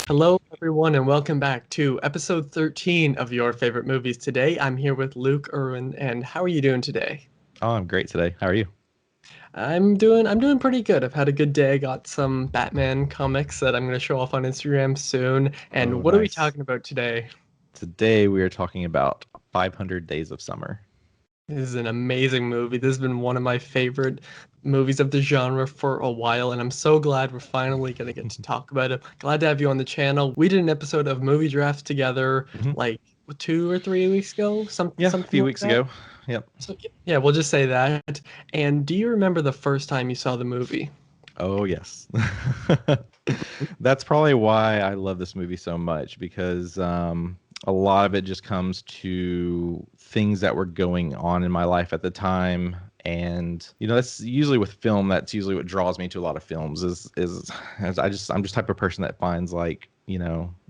Hello, everyone, and welcome back to episode 13 of Your Favorite Movies. Today, I'm here with Luke Irvin, and how are you doing today? Oh, I'm great today. How are you? I'm doing pretty good. I've had a good day. Got some Batman comics that I'm going to show off on Instagram soon. And Oh, what are we nice. talking about today? Today we are talking about 500 Days of Summer. This is an amazing movie. This has been one of my favorite movies of the genre for a while, and I'm so glad we're finally going to get to talk about it. Glad to have you on the channel. We did an episode of movie drafts together hmm like 2 or 3 weeks ago, Yeah, a something few like weeks that. ago. Yep. So yeah, we'll just say that. And do you remember the first time you saw the movie? Oh, yes. That's probably why I love this movie so much because a lot of it just comes to things that were going on in my life at the time. And that's usually with film. That's usually what draws me to a lot of films. Is I'm just type of person that finds like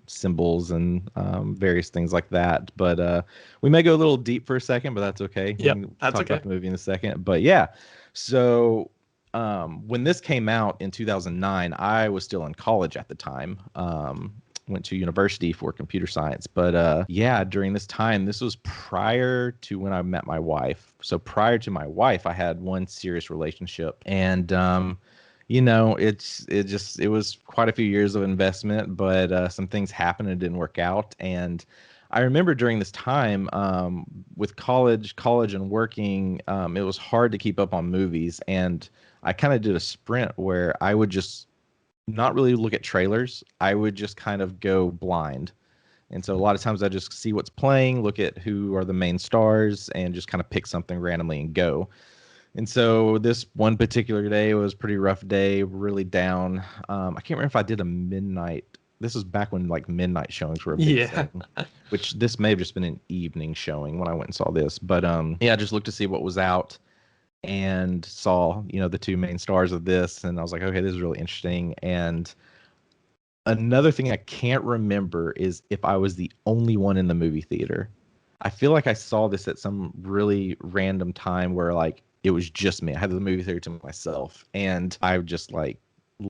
symbols and various things like that. But we may go a little deep for a second, but that's okay. We Yep, can that's talk okay. about the movie in a second. But yeah, so when this came out in 2009, I was still in college at the time. Went to university for computer science, but yeah, during this time, this was prior to when I met my wife. So prior to my wife, I had one serious relationship, and it was quite a few years of investment, but some things happened and it didn't work out. And I remember during this time, with college and working, it was hard to keep up on movies, and I kind of did a sprint where I would just not really look at trailers. I would just kind of go blind. And so a lot of times I just see what's playing, look at who are the main stars, and just kind of pick something randomly and go. And so this one particular day was a pretty rough day, really down. I can't remember if I did a midnight. This was back when like midnight showings were a big Yeah. thing, which this may have just been an evening showing when I went and saw this. But yeah, I just looked to see what was out and saw the two main stars of this, and I was like, okay, this is really interesting. And another thing I can't remember is if I was the only one in the movie theater. I feel like I saw this at some really random time where like it was just me. I had the movie theater to myself, and I just like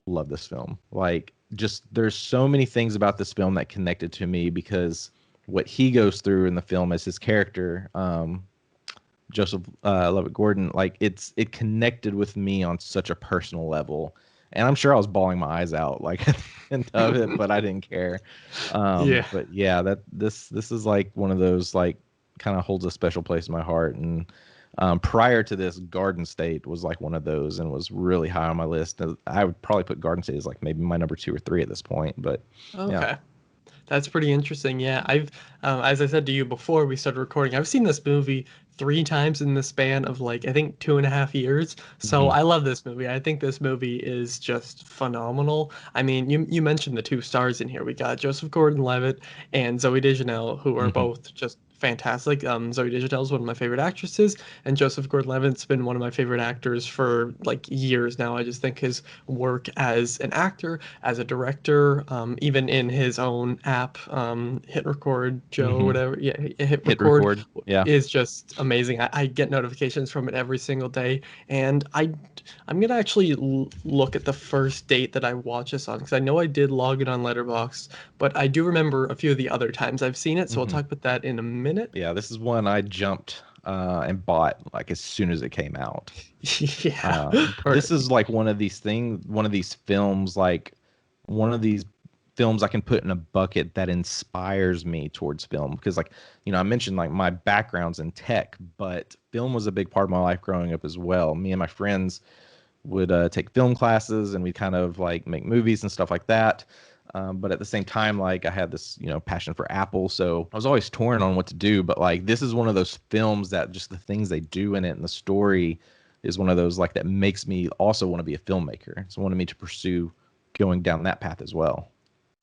love this film. Like, just there's so many things about this film that connected to me because what he goes through in the film as his character, Joseph Levitt Gordon, like it connected with me on such a personal level. And I'm sure I was bawling my eyes out like at the end of it, but I didn't care. Yeah. But yeah, that this is like one of those like kind of holds a special place in my heart. And prior to this, Garden State was like one of those and was really high on my list. I would probably put Garden State as like maybe my number two or three at this point. But yeah. Okay. That's pretty interesting. Yeah, as I said to you before we started recording, I've seen this movie 3 times in the span of like I think 2.5 years. So hmm I love this movie. I think this movie is just phenomenal. I mean, you mentioned the two stars in here. We got Joseph Gordon-Levitt and Zoe Deschanel, who are hmm both just fantastic. Zoe Deschanel is one of my favorite actresses, and Joseph Gordon-Levitt's been one of my favorite actors for like years now. I just think his work as an actor, as a director, even in his own app, Hit Record Joe or hmm whatever, yeah, Hit Hit Record record. Yeah. is just amazing. I get notifications from it every single day, and I'm gonna actually look at the first date that I watched this on because I know I did log it on Letterboxd, but I do remember a few of the other times I've seen it. So we'll hmm talk about that in a minute. Yeah, this is one I jumped and bought like as soon as it came out. Yeah, or This is like one of these films, like one of these films I can put in a bucket that inspires me towards film. Because, like, I mentioned like my background's in tech, but film was a big part of my life growing up as well. Me and my friends would take film classes and we kind of like make movies and stuff like that. But at the same time, like I had this, passion for Apple, so I was always torn on what to do. But like this is one of those films that just the things they do in it and the story is one of those like that makes me also want to be a filmmaker. It's wanted me to pursue going down that path as well.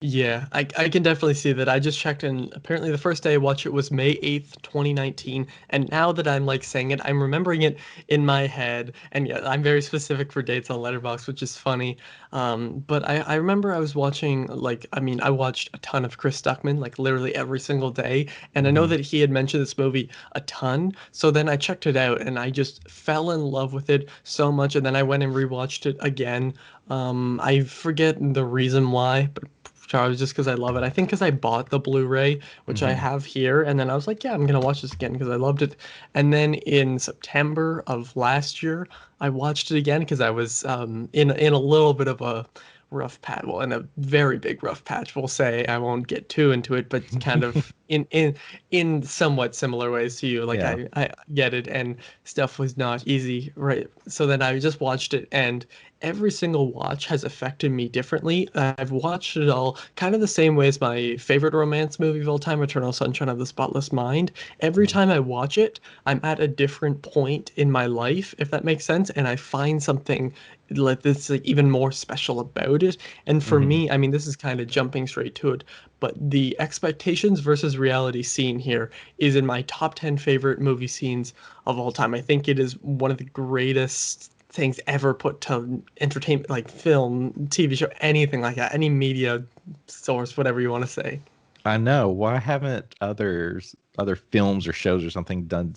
Yeah, I can definitely see that. I just checked and apparently the first day I watched it was May 8th, 2019. And now that I'm like saying it, I'm remembering it in my head. And yeah, I'm very specific for dates on Letterboxd, which is funny. But I remember I was watching like I mean, I watched a ton of Chris Stuckman, like literally every single day. And I know hmm that he had mentioned this movie a ton. So then I checked it out and I just fell in love with it so much. And then I went and rewatched it again. I forget the reason why, but Charles, just because I love it. I think because I bought the Blu-ray, which I Hmm. have here, and then I was like, yeah, I'm gonna watch this again because I loved it. And then in September of last year, I watched it again because I was in a little bit of a rough patch, well, in a very big rough patch, we'll say. I won't get too into it, but kind of in somewhat similar ways to you. Like Yeah. I get it, and stuff was not easy, right? So then I just watched it, and every single watch has affected me differently. I've watched it all kind of the same way as my favorite romance movie of all time, Eternal Sunshine of the Spotless Mind. Every Mhm. time I watch it, I'm at a different point in my life, if that makes sense, and I find something like this like even more special about it. And for Mhm. me, I mean, this is kind of jumping straight to it, but the expectations versus reality scene here is in my top 10 favorite movie scenes of all time. I think it is one of the greatest things ever put to entertainment, like film, TV show, anything like that, any media source, whatever you want to say. I know. Why haven't other films or shows or something done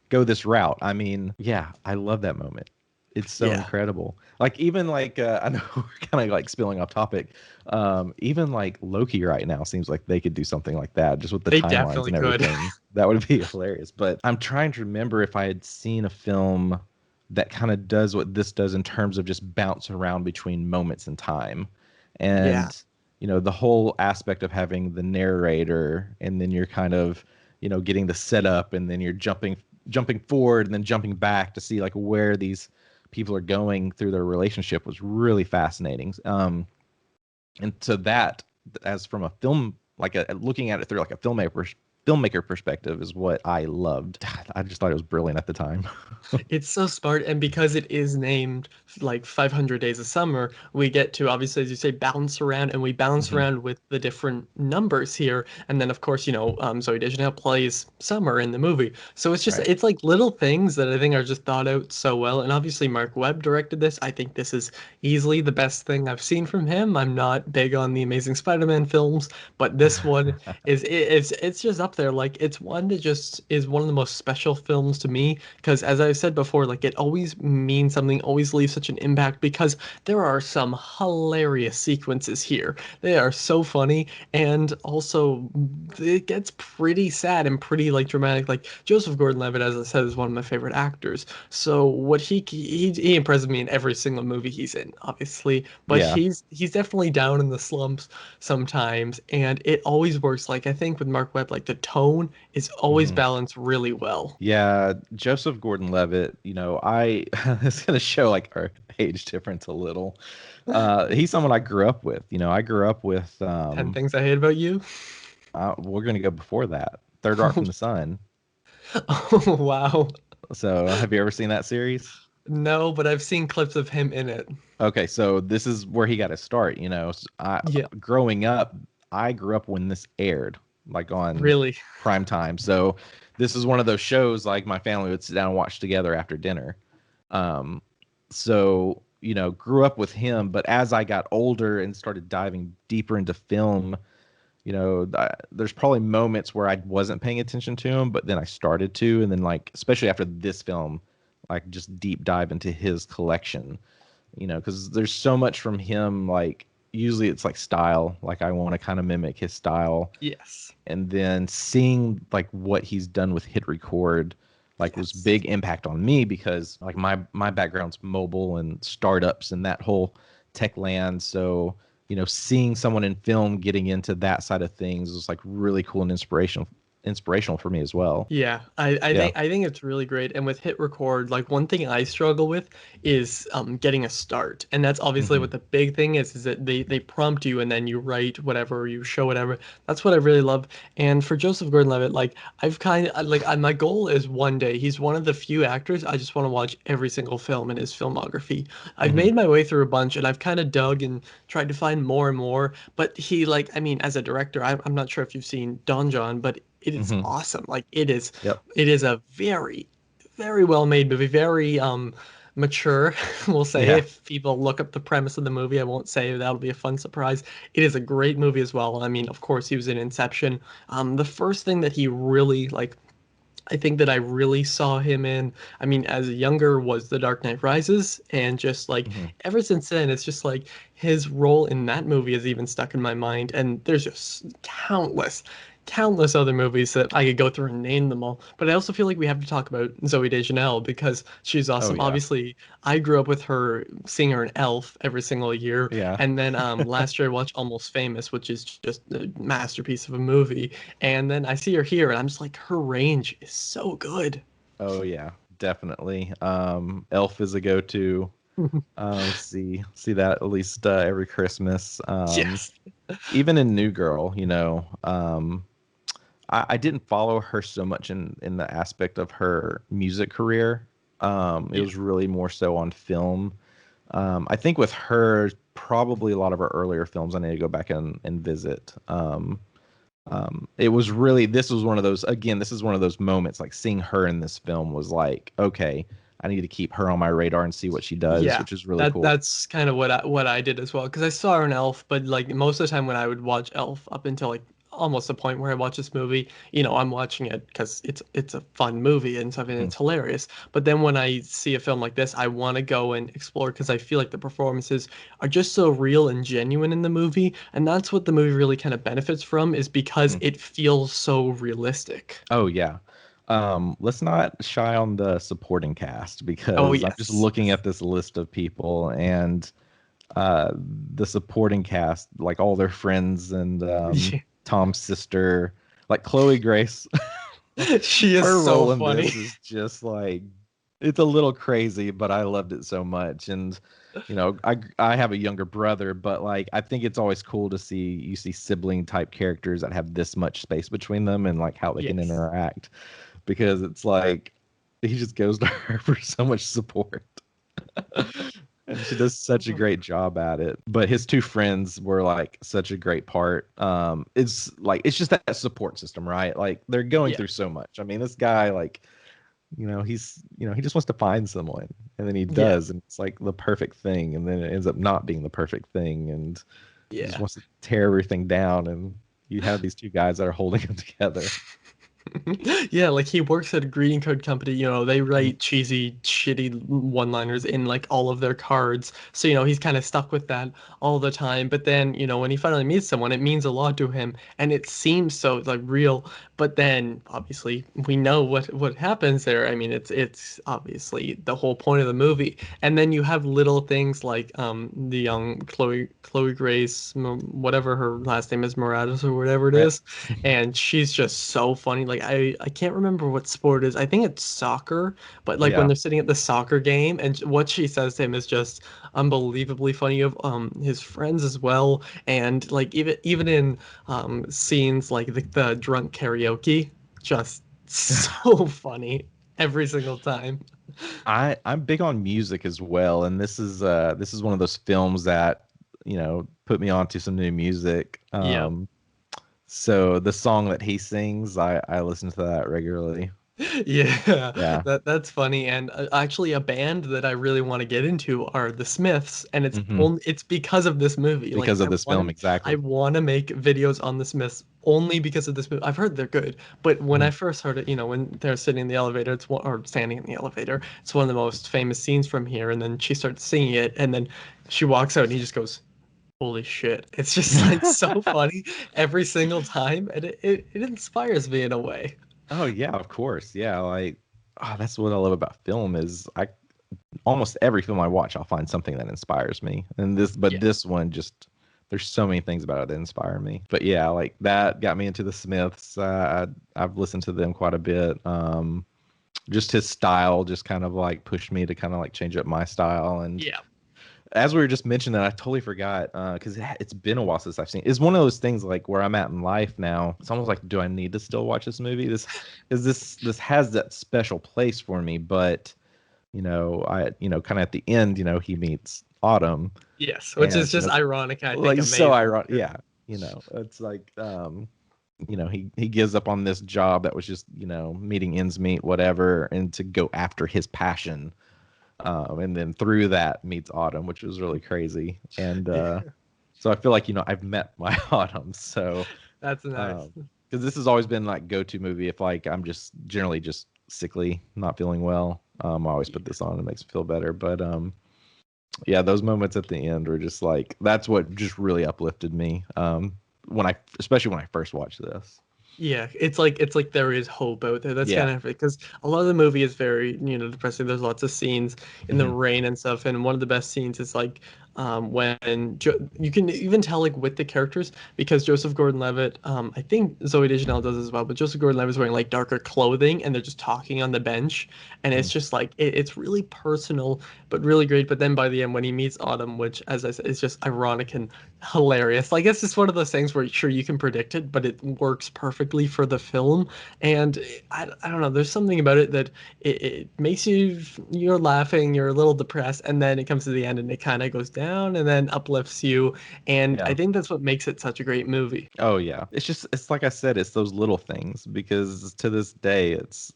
go this route? I mean, yeah, I love that moment. It's so Yeah, incredible. Like even like I know we're kind of like spilling off topic. Even like Loki right now seems like they could do something like that just with the they timelines definitely and could. everything. That would be hilarious. But I'm trying to remember if I had seen a film that kind of does what this does in terms of just bounce around between moments in time. Yeah. And the whole aspect of having the narrator and then you're kind of, getting the setup and then you're jumping forward and then jumping back to see like where these people are going through their relationship was really fascinating. And so that, as from a film, like looking at it through like a filmmaker perspective, is what I loved. I just thought it was brilliant at the time. It's so smart, and because it is named like 500 Days of Summer, we get to obviously, as you say, bounce around, and we bounce Hmm. around with the different numbers here. And then, of course, Zoe Deschanel plays Summer in the movie, so Right. it's like little things that I think are just thought out so well. And obviously, Mark Webb directed this. I think this is easily the best thing I've seen from him. I'm not big on the Amazing Spider-Man films, but this one it's just up there. Like it's one that just is one of the most special films to me because as I said before, like it always means something, always leaves such an impact because there are some hilarious sequences here. They are so funny, and also it gets pretty sad and pretty like dramatic. Like Joseph Gordon-Levitt, as I said, is one of my favorite actors. So what he impresses me in every single movie he's in, obviously, but Yeah. he's definitely down in the slumps sometimes, and it always works. Like I think with Mark Webb, like the tone is always Hmm. balanced really well. Yeah, Joseph Gordon-Levitt, I it's gonna show like our age difference a little. He's someone I grew up with. I grew up with 10 Things I Hate About You. we're gonna go before that. Third Rock from the Sun. Oh, wow. So have you ever seen that series? No, but I've seen clips of him in it. Okay, so this is where he got his start. Yeah, Growing up, I grew up when this aired, like on really. prime time. So this is one of those shows like my family would sit down and watch together after dinner. Um, so grew up with him, but as I got older and started diving deeper into film, there's probably moments where I wasn't paying attention to him, but then I started to, and then like especially after this film, like just deep dive into his collection, because there's so much from him. Like usually it's like style, like I want to kind of mimic his style, Yes. and then seeing like what he's done with Hit Record, like was Yes. big impact on me because like my background's mobile and startups and that whole tech land. So seeing someone in film getting into that side of things was like really cool and inspirational for me as well. Yeah, I Yeah. think it's really great. And with hit record, like one thing I struggle with is getting a start. And that's obviously Hmm. what the big thing is that they prompt you and then you write whatever, you show whatever. That's what I really love. And for Joseph Gordon-Levitt, like I've kind of like my goal is one day he's one of the few actors I just want to watch every single film in his filmography. I've Hmm. made my way through a bunch and I've kind of dug and tried to find more and more. But he like I mean, as a director, I'm not sure if you've seen Don John, but it is Hmm. awesome. Like Yep. it is a very, very well made movie, very mature, we'll say. Yeah. If people look up the premise of the movie, I won't say that'll be a fun surprise. It is a great movie as well. I mean, of course, he was in Inception. The first thing that he really like I think that I really saw him in, I mean, as a younger was The Dark Knight Rises, and just like Mhm. ever since then, it's just like his role in that movie is even stuck in my mind. And there's just countless other movies that I could go through and name them all. But I also feel like we have to talk about Zoe Deschanel because she's Oh awesome. yeah, Obviously, I grew up with her, seeing her in Elf every single year. yeah. And then last year I watched Almost Famous, which is just a masterpiece of a movie. And then I see her here, and I'm just like, her range is so good. Oh yeah, definitely. Elf is a go-to. See that at least every Christmas. Yes. Even in New Girl, I didn't follow her so much in the aspect of her music career. It Yeah. was really more so on film. I think with her, probably a lot of her earlier films, I need to go back and visit. It was really, this was one of those, again, this is one of those moments, like seeing her in this film was like, okay, I need to keep her on my radar and see what she does, Yeah. which is really That cool. that's kind of what I did as well, because I saw her in Elf, but like most of the time when I would watch Elf up until like almost the point where I watch this movie, I'm watching it because it's a fun movie and stuff and Mhm. it's hilarious. But then when I see a film like this, I want to go and explore because I feel like the performances are just so real and genuine in the movie, and that's what the movie really kind of benefits from, is because Mhm. it feels so realistic. Oh yeah. Let's not shy on the supporting cast Oh because I'm just yes. looking at this list of people and uh, the supporting cast, like all their friends and Tom's sister, like Chloe Grace. She is Her so role in funny. this is just like it's a little crazy, but I loved it so much. And I have a younger brother, but like I think it's always cool to see sibling type characters that have this much space between them and like how they can Yes. interact because it's like he just goes to her for so much support. And she does such a great job at it. But his two friends were like such a great part. It's just that support system, right? Like they're going Yeah. through so much. I mean, this guy, like, he just wants to find someone, and then he Yeah. does, and it's like the perfect thing, and then it ends up not being the perfect thing, and he just Yeah. wants to tear everything down, and you have these two guys that are holding him together. Yeah, like he works at a greeting card company, they Mhm. write cheesy, shitty one-liners in like all of their cards. So, he's kind of stuck with that all the time. But then, when he finally meets someone, it means a lot to him and it seems so like real. But then obviously we know what happens there. I mean, it's obviously the whole point of the movie. And then you have little things like the young Chloe Grace, whatever her last name is, Moratis or whatever it Right. is, and she's just so funny. Like I can't remember what sport it is. I think it's soccer, but like when Yeah. they're sitting at the soccer game and what she says to him is just unbelievably funny. Of his friends as well, and like even in scenes like the drunk karaoke, just so funny every single time. I'm big on music as well, and this is one of those films that put me onto some new music. Yep. So the song that he sings, I listen to that regularly. Yeah, Yeah. that's funny. And actually, a band that I really want to get into are the Smiths, and Hmm. it's because of this movie. Like Because of this film, I exactly. want to make videos on the Smiths only because of this movie. I've heard they're good, but when Mhm. I first heard it, when they're sitting in the elevator, or standing in the elevator, it's one of the most famous scenes from here. And then she starts singing it, and then she walks out, and he just goes, "Holy shit!" It's just like so funny every single time, and it inspires me in a way. Oh yeah, of course. Yeah, like that's what I love about film is I almost every film I watch, I'll find something that inspires me. And but Yeah. this one just there's so many things about it that inspire me. But yeah, like that got me into the Smiths. I've listened to them quite a bit. Just his style just kind of like pushed me to kind of like change up my style. And Yeah. as we were just mentioning that, I totally forgot because it's been a while since I've seen. It's one of those things like where I'm at in life now. It's almost like, do I need to still watch this movie? This has that special place for me, but kind of at the end, he meets Autumn, Yes, which and is just ironic, I think like so amazing ironic. too. Yeah, it's like he gives up on this job that was just meeting ends meet, whatever, and to go after his passion. And then through that meets Autumn, which was really crazy. And Yeah, so I feel like I've met my Autumn. So that's um, nice. Because this has always been like go-to movie if like I'm just generally just sickly, not feeling well. I always put this on. It makes me feel better. But yeah, those moments at the end were just like that's what just really uplifted me. Especially when I first watched this. Yeah, it's like there is hope out there. That's Yeah. kind of it, because a lot of the movie is very, depressing. There's lots of scenes in the Hmm. rain and stuff, and one of the best scenes is like you can even tell like with the characters, because Joseph Gordon-Levitt, I think Zoe Deschanel does as well, but Joseph Gordon-Levitt's wearing like darker clothing and they're just talking on the bench, and it's just like it's really personal but really great. But then by the end, when he meets Autumn, which as I said is just ironic and hilarious. Like it's just one of those things where sure you can predict it, but it works perfectly for the film. And I don't know, there's something about it that it makes you're laughing, you're a little depressed, and then it comes to the end and it kind of goes down and then uplifts you. And I Yeah. think that's what makes it such a great movie. Oh yeah. It's like I said, it's those little things because to this day it's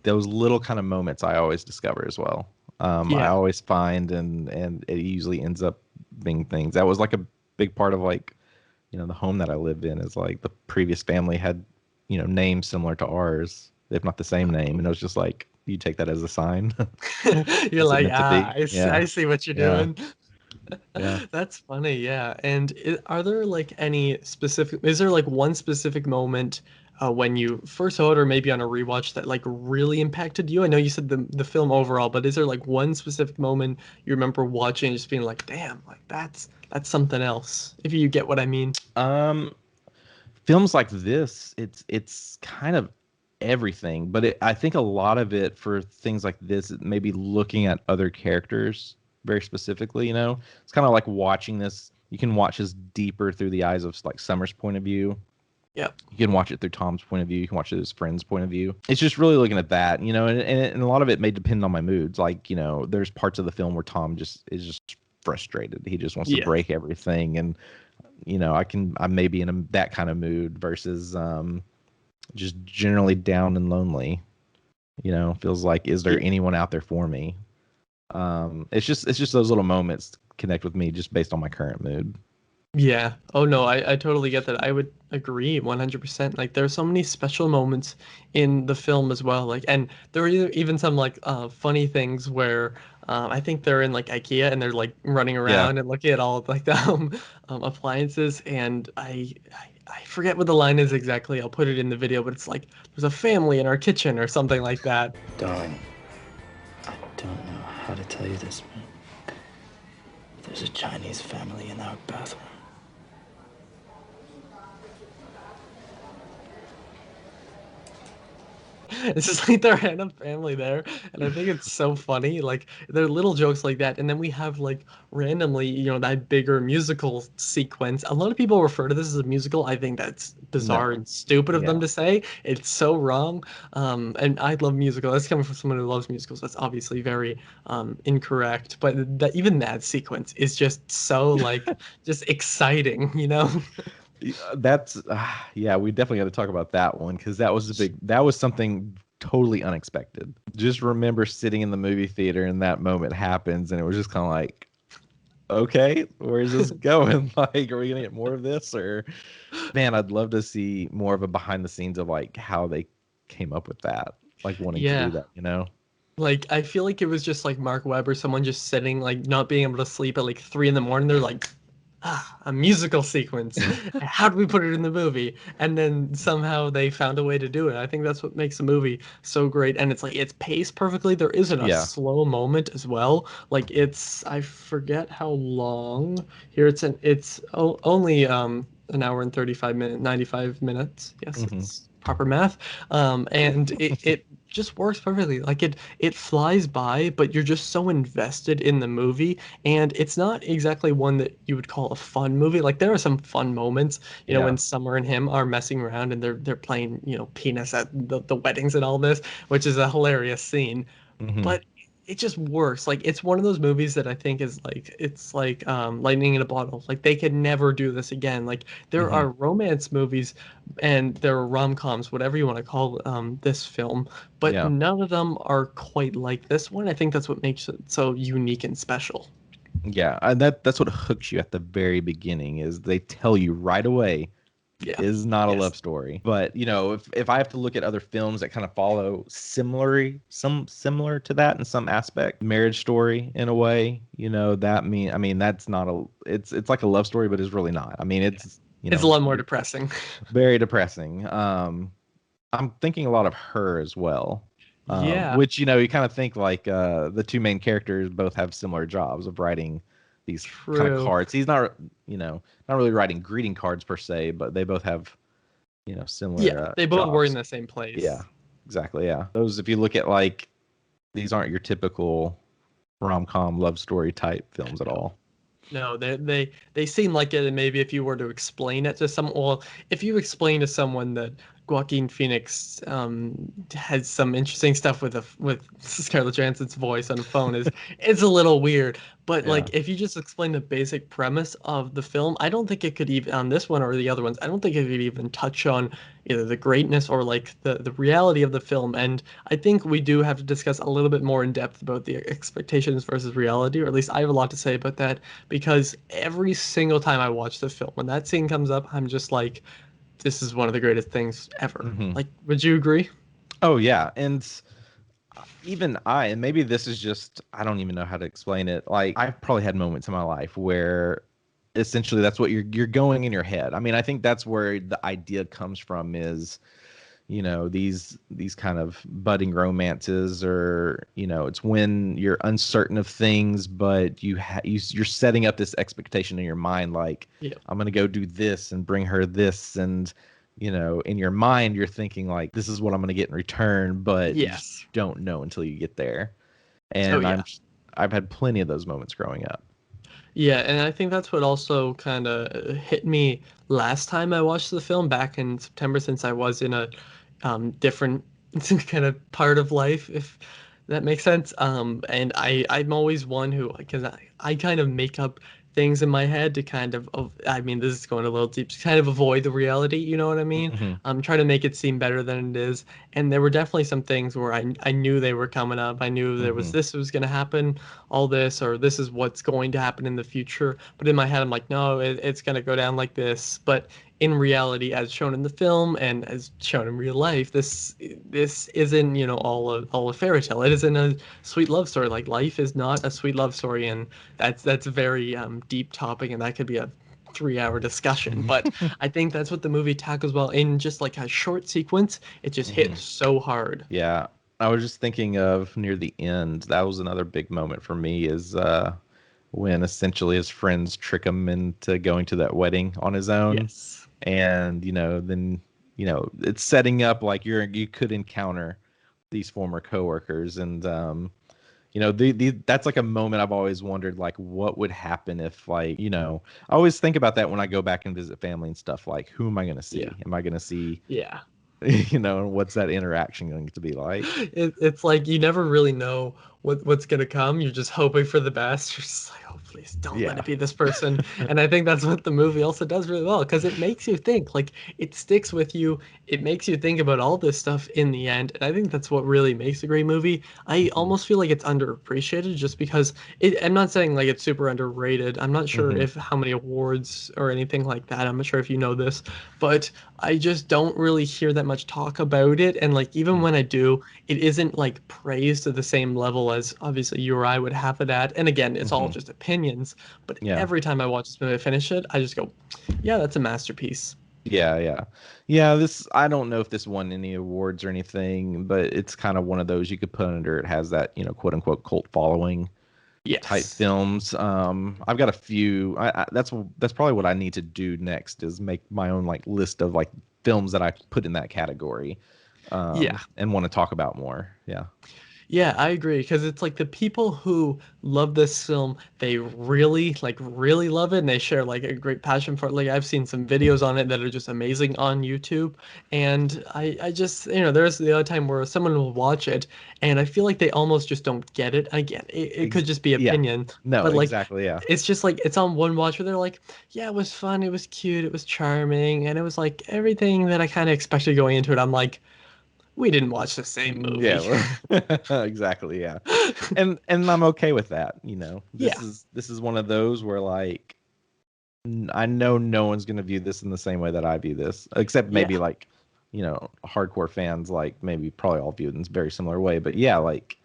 those little kind of moments I always discover as well. I Yeah. always find and it usually ends up being things. That was like a big part of like, the home that I lived in is like the previous family had, names similar to ours, if not the same name. And it was just like you take that as a sign. You're Is it like, meant to be? I Yeah. see what you're Yeah. doing. Yeah. That's funny, yeah. And are there like any specific, is there like one specific moment when you first saw it or maybe on a rewatch that like really impacted you? I know you said the film overall, but is there like one specific moment you remember watching and just being like, damn, like that's something else, if you get what I mean? Um, Films like this, it's kind of everything, but I think a lot of it for things like this, maybe looking at other characters very specifically. It's kind of like watching this. You can watch this deeper through the eyes of like Summer's point of view. Yeah. You can watch it through Tom's point of view. You can watch it his friend's point of view. It's just really looking at that, and a lot of it may depend on my moods. Like, there's parts of the film where Tom just is just frustrated. He just wants to Yeah. break everything, and I may be in that kind of mood versus just generally down and lonely. Feels like, is there Yeah. anyone out there for me? It's just those little moments connect with me just based on my current mood. Yeah. Oh no, I totally get that. I would agree 100%. Like there's so many special moments in the film as well. Like, and there are even some like funny things where I think they're in like IKEA and they're like running Yeah. around and looking at all of like the appliances, and I forget what the line is exactly. I'll put it in the video, but it's like there's a family in our kitchen or something like that. Darling, I don't know how to tell you this, but there's a Chinese family in our bathroom. It's just like the random family there, and I think it's so funny. Like there are little jokes like that, and then we have like randomly, that bigger musical sequence. A lot of people refer to this as a musical. I think that's bizarre No. and stupid of them Yeah. to say. It's so wrong. And I love musicals. That's coming from someone who loves musicals. That's obviously very incorrect. But even that sequence is just so like just exciting. That's yeah, we definitely got to talk about that one because that was something totally unexpected. Just remember sitting in the movie theater and that moment happens and it was just kind of like, okay, where's this going? Like, are we gonna get more of this? Or man, I'd love to see more of a behind the scenes of like how they came up with that, like wanting to do Yeah. that. Like I feel like it was just like Marc Webb or someone just sitting like not being able to sleep at like 3 in the morning. They're like, a musical sequence. How do we put it in the movie? And then somehow they found a way to do it. I think that's what makes the movie so great. And it's like it's paced perfectly. There isn't a Yeah. slow moment as well. Like I forget how long. Here it's only an hour and 35 minutes, 95 minutes. Yes, Hmm. it's proper math. And it just works perfectly. Like it flies by, but you're just so invested in the movie, and it's not exactly one that you would call a fun movie. Like there are some fun moments, Yeah. when Summer and him are messing around and they're playing, penis at the weddings and all this, which is a hilarious scene. Hmm. But it just works. Like it's one of those movies that I think is like it's like lightning in a bottle. Like they could never do this again. Like there Hmm. are romance movies and there are rom-coms, whatever you want to call this film, but Yeah. none of them are quite like this one. I think that's what makes it so unique and special. Yeah. And that's what hooks you at the very beginning is they tell you right away Yeah. is not a Yes. love story. But if I have to look at other films that kind of follow similar to that in some aspect, Marriage Story in a way, that's not it's like a love story, but it's really not. I mean, it's It's a lot more depressing. very depressing. I'm thinking a lot of Her as well. Yeah. Which you kind of think like the two main characters both have similar jobs of writing these kind of True. cards. He's not not really writing greeting cards per se, but they both have similar Yeah. They both were in jobs. the same place. Yeah, exactly. Yeah, those, if you look at like, these aren't your typical rom-com love story type films at all. No, they seem like it, and maybe if you were to explain it to someone, well, if you explain to someone that Joaquin Phoenix has some interesting stuff with Scarlett Johansson's voice on the phone, is it's a little weird. But Yeah. like if you just explain the basic premise of the film, I don't think it could even, on this one or the other ones, I don't think it could even touch on either the greatness or like the reality of the film. And I think we do have to discuss a little bit more in depth about the expectations versus reality, or at least I have a lot to say about that, because every single time I watch the film, when that scene comes up, I'm just like, this is one of the greatest things ever. Mhm. Like, would you agree? Oh yeah, and even and maybe this is just, I don't even know how to explain it. Like, I've probably had moments in my life where essentially that's what you're going in your head. I mean, I think that's where the idea comes from, is these kind of budding romances, or it's when you're uncertain of things, but you're setting up this expectation in your mind, like, Yeah. I'm gonna go do this and bring her this, and in your mind you're thinking like, this is what I'm gonna get in return, but you just Yes. don't know until you get there. Oh And yeah. I've had plenty of those moments growing up. Yeah, and I think that's what also kind of hit me last time I watched the film back in September, since I was in a different kind of part of life, if that makes sense. And I'm always one who, because I kind of make up things in my head to kind of, I mean, this is going a little deep, to kind of avoid the reality, you know what I mean? Hmm. I'm trying to make it seem better than it is. And there were definitely some things where I knew they were coming up. I knew there was, Hmm. this was going to happen, all this, or this is what's going to happen in the future. But in my head, I'm like, no, it's going to go down like this. But in reality, as shown in the film and as shown in real life, this isn't, all a fairy tale. It isn't a sweet love story. Like, life is not a sweet love story, and that's a very deep topic, and that could be a 3-hour discussion. But I think that's what the movie tackles well in just like a short sequence. It just Hmm. hits so hard. Yeah, I was just thinking of near the end. That was another big moment for me, is when essentially his friends trick him into going to that wedding on his own, Yes. and then it's setting up like you could encounter these former coworkers, and that's like a moment I've always wondered, like, what would happen if, like, I always think about that when I go back and visit family and stuff, like, who am I going to see? Yeah. Am I going to see, Yeah. and what's that interaction going to be like? It's like you never really know what's gonna come. You're just hoping for the best. You're just like, oh please don't let Yeah. it be this person. And I think that's what the movie also does really well, because it makes you think. Like, it sticks with you. It makes you think about all this stuff in the end. And I think that's what really makes a great movie. I Hmm. almost feel like it's underappreciated, just because I'm not saying like it's super underrated. I'm not sure Hmm. if how many awards or anything like that. I'm not sure if you know this, but I just don't really hear that much talk about it. And like, even when I do, it isn't like praised to the same level as obviously you or I would have it at. And again, it's all Hmm. just opinions. But Yeah. every time I watch this movie, I finish it, I just go, yeah, that's a masterpiece. Yeah, yeah. This, I don't know if this won any awards or anything, but it's kind of one of those you could put under. It has that quote unquote cult following type Yes. films. I've got a few. That's probably what I need to do next, is make my own like list of like films that I put in that category, Yeah. and want to talk about more. Yeah. Yeah, I agree, because it's like the people who love this film, they really like really love it, and they share like a great passion for it. Like, I've seen some videos on it that are just amazing on YouTube, and I just, there's the other time where someone will watch it, and I feel like they almost just don't get it. Again, it could just be Yeah. opinion, No, but like, exactly. Yeah. it's just like it's on one watch where they're like, yeah, it was fun, it was cute, it was charming, and it was like everything that I kind of expected going into it. I'm like, we didn't watch the same movie. Yeah. Exactly. Yeah. And I'm okay with that. This Yeah. is one of those where, like, I know no one's gonna view this in the same way that I view this, except maybe Yeah. like, hardcore fans, like maybe probably all view it in a very similar way. But yeah, like,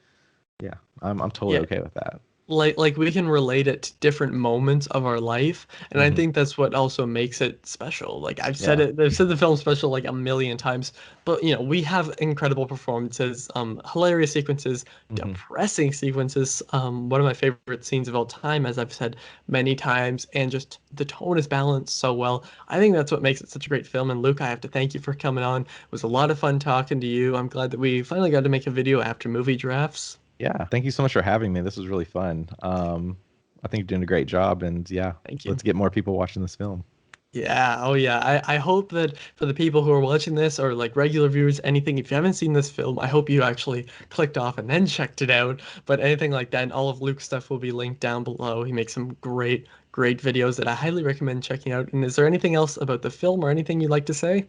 yeah, I'm totally Yeah. okay with that. Like we can relate it to different moments of our life, and I Hmm. think that's what also makes it special. Like Yeah. I've said the film special like a million times, but we have incredible performances, hilarious sequences, Hmm. depressing sequences, one of my favorite scenes of all time, as I've said many times, and just the tone is balanced so well. I think that's what makes it such a great film. And Luke, I have to thank you for coming on. It was a lot of fun talking to you. I'm glad that we finally got to make a video after movie drafts. Yeah. Thank you so much for having me. This was really fun. I think you're doing a great job, and yeah, Thank you. let's get more people watching this film. Yeah, oh yeah. I hope that for the people who are watching this or like regular viewers, anything, if you haven't seen this film, I hope you actually clicked off and then checked it out. But anything like that, and all of Luke's stuff will be linked down below. He makes some great videos that I highly recommend checking out. And is there anything else about the film or anything you'd like to say?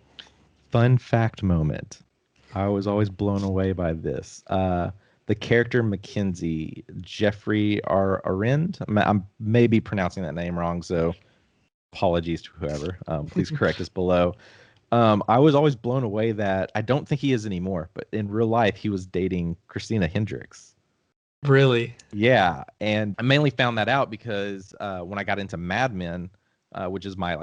Fun fact moment. I was always blown away by this. The character Mackenzie, Jeffrey R. Arind. I'm maybe pronouncing that name wrong, so apologies to whoever. Please correct us below. I was always blown away that I don't think he is anymore, but in real life he was dating Christina Hendricks. Really? Yeah, and I mainly found that out because when I got into Mad Men, which is my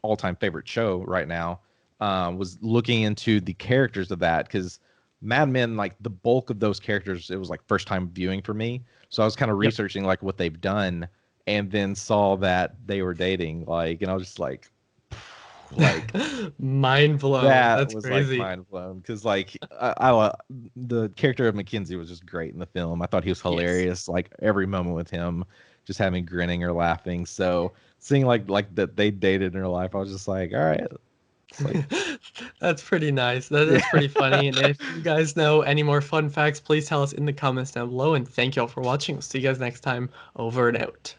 all-time favorite show right now, was looking into the characters of that because Mad Men, like the bulk of those characters, it was like first time viewing for me. So I was kind of Yep. researching like what they've done, and then saw that they were dating, like, and I was just like Mind blown. that That's was like crazy. mind blown because like the character of Mackenzie was just great in the film. I thought he was Yes. hilarious, like every moment with him, just having grinning or laughing. So seeing like that they dated in real life, I was just like, all right, it's like That's pretty nice. That's yeah. pretty funny. And if you guys know any more fun facts, please tell us in the comments down below. And thank you all for watching. We'll see you guys next time. Over and out.